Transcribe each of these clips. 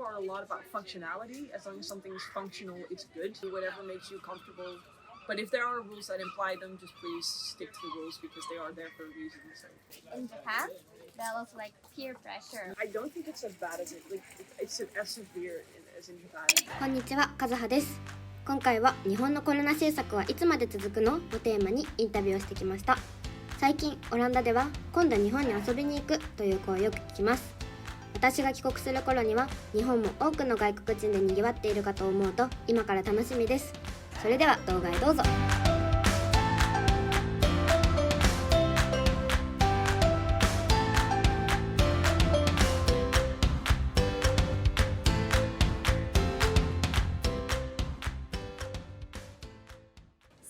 are a lot about functionality. As long as something's functional, it's good. Do whatever makes you comfortable. But if there are rules that imply them, just please stick to the rules because they are there for a reason. So. In Japan, there was like peer pressure. I don't think it's as bad as it. Like it's as severe as in Japan. こんにちは、和葉です。今回は日本のコロナ政策はいつまで続くのをテーマにインタビューをしてきました。最近オランダでは今度日本に遊びに行くという声をよく聞きます。私が帰国する頃には日本も多くの外国人で賑わっているかと思うと今から楽しみです。それでは動画へどうぞ。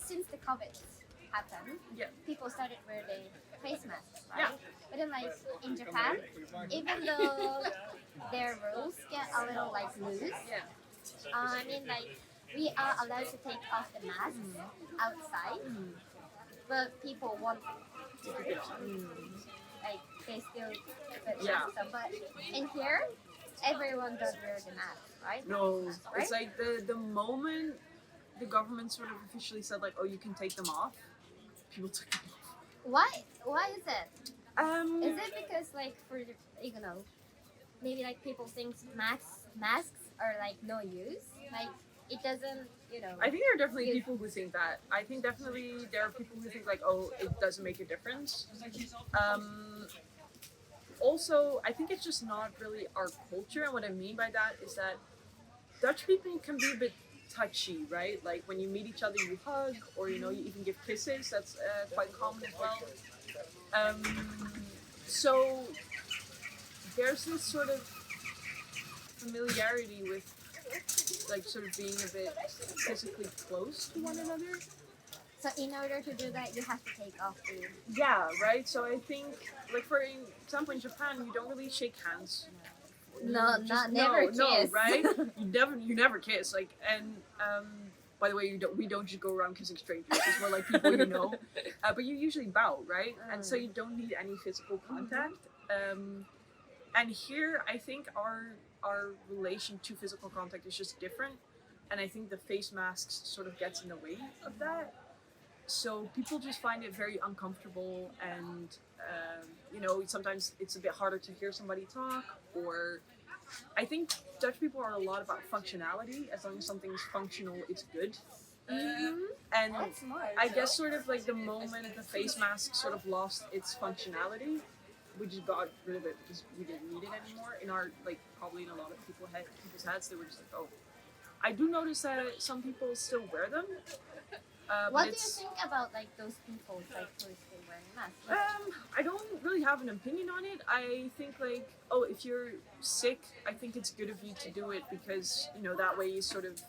Since the COVID happened, people started wearing face masks, right? But then like in Japan, even though their rules get a little like loose, I mean like we are allowed to take off the masks outside, but people want to like they still put masks on. But in here, everyone does wear the mask, right? No, right? It's like the moment the government sort of officially said like, oh, you can take them off, people took them off. Why is it? Is it because like for maybe like people think masks are like no use, like it doesn't, I think there are definitely people who think that. I think definitely there are people who think like, oh, it doesn't make a difference. Also, I think it's just not really our culture, and what I mean by that is that Dutch people can be a bit touchy, right? Like when you meet each other, you hug, or you even give kisses. That's quite common as well. So there's this sort of familiarity with like sort of being a bit physically close to one another. So in order to do that, you have to take off the... Yeah, right? So I think, like for example, in Japan, you don't really shake hands. Never kiss. No, right? You never kiss. Like, and by the way, we don't just go around kissing strangers. It's more like people you know. But you usually bow, right? And so you don't need any physical contact. And here, I think our relation to physical contact is just different. And I think the face masks sort of gets in the way of that. So people just find it very uncomfortable, and sometimes it's a bit harder to hear somebody talk. Or I think Dutch people are a lot about functionality. As long as something's functional, it's good. And I guess sort of like the moment the face mask sort of lost its functionality, we just got rid of it because we didn't need it anymore. In our probably in a lot of people's heads, they were just like, oh. I do notice that some people still wear them. What do you think about like those people who are still wearing masks? I don't really have an opinion on it. I think like, if you're sick, I think it's good of you to do it because that way you sort of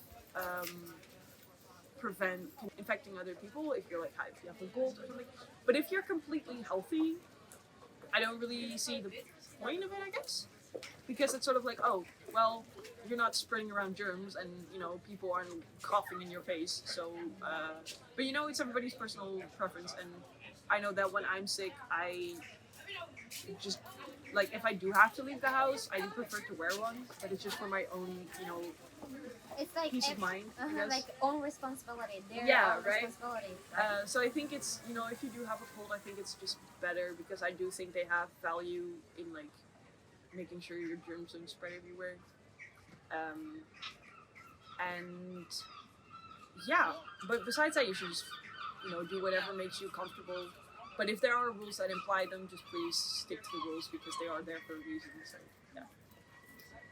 prevent infecting other people. If you're if you have a cold or something. But if you're completely healthy, I don't really see the point of it, I guess, because it's sort of like, oh, well, you're not spreading around germs, and people aren't coughing in your face. So, but it's everybody's personal preference, and I know that when I'm sick, I just if I do have to leave the house, I do prefer to wear one, but it's just for my own, it's like peace of mind. I guess. Like own responsibility. Their own right. Responsibility. Right? So I think it's if you do have a cold, I think it's just better because I do think they have value in making sure your germs don't spread everywhere. And yeah, but besides that, you should just do whatever makes you comfortable. But if there are rules that imply them, just please stick to the rules because they are there for a reason. So yeah.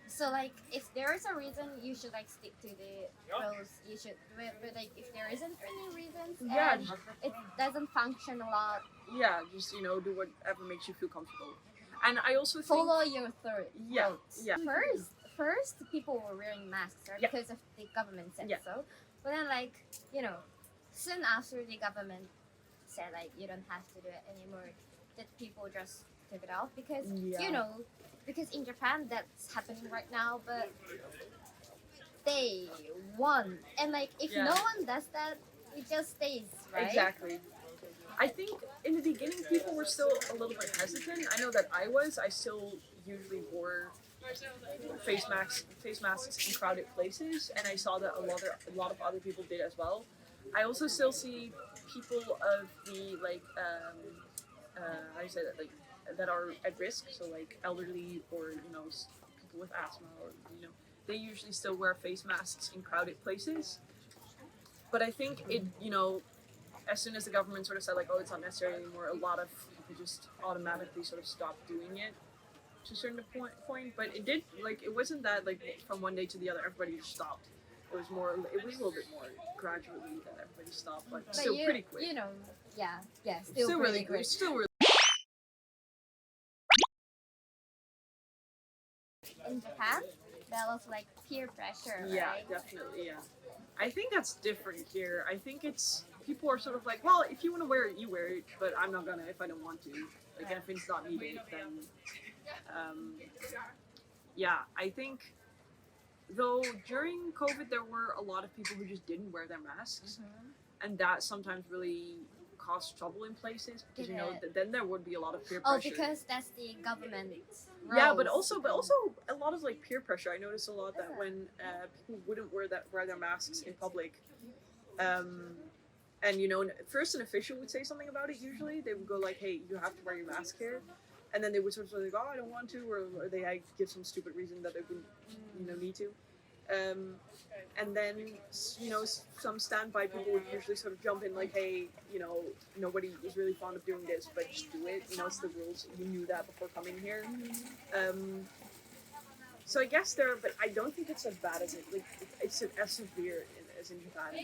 So if there is a reason, you should stick to the rules. You should, but if there isn't any reasons, and it doesn't function a lot. Yeah, just do whatever makes you feel comfortable. And I also think follow your third. Yeah. First, people were wearing masks, right? Because of the government said so. But then soon after the government said you don't have to do it anymore, that people just took it off because because in Japan that's happening right now, but they won, and if no one does that, it just stays, right? Exactly. I think in the beginning people were still a little bit hesitant. I know that I still usually wore face masks in crowded places, and I saw that a lot of other people did as well. I also still see people of the how do you say that, like that are at risk, so like elderly or people with asthma, or they usually still wear face masks in crowded places. But I think it as soon as the government sort of said like, oh, it's not necessary anymore, a lot of people just automatically sort of stopped doing it to a certain point. But it did, like, it wasn't that like from one day to the other everybody just stopped. It was a little bit more gradually that everybody stopped, but still pretty quick. Still really quick. Still really. In Japan, that was like peer pressure, right? Yeah, definitely, yeah. I think that's different here. I think it's, people are sort of like, well, if you want to wear it, you wear it, but I'm not gonna if I don't want to. Like, if it's not needed, then, yeah, I think, though, during COVID, there were a lot of people who just didn't wear their masks, and that sometimes really caused trouble in places, because, then there would be a lot of peer pressure. Oh, because that's the government. Yeah, but also a lot of like peer pressure. I noticed a lot that when people wouldn't wear their masks in public, and first an official would say something about it. Usually they would go like, "Hey, you have to wear your mask here," and then they would sort of like, "Oh, I don't want to," or they give some stupid reason that they wouldn't need to. And then some standby people would usually sort of jump in like, hey, nobody is really fond of doing this, but just do it. It's the rules. You knew that before coming here. So I guess but I don't think it's as bad as it's as severe as in Japan.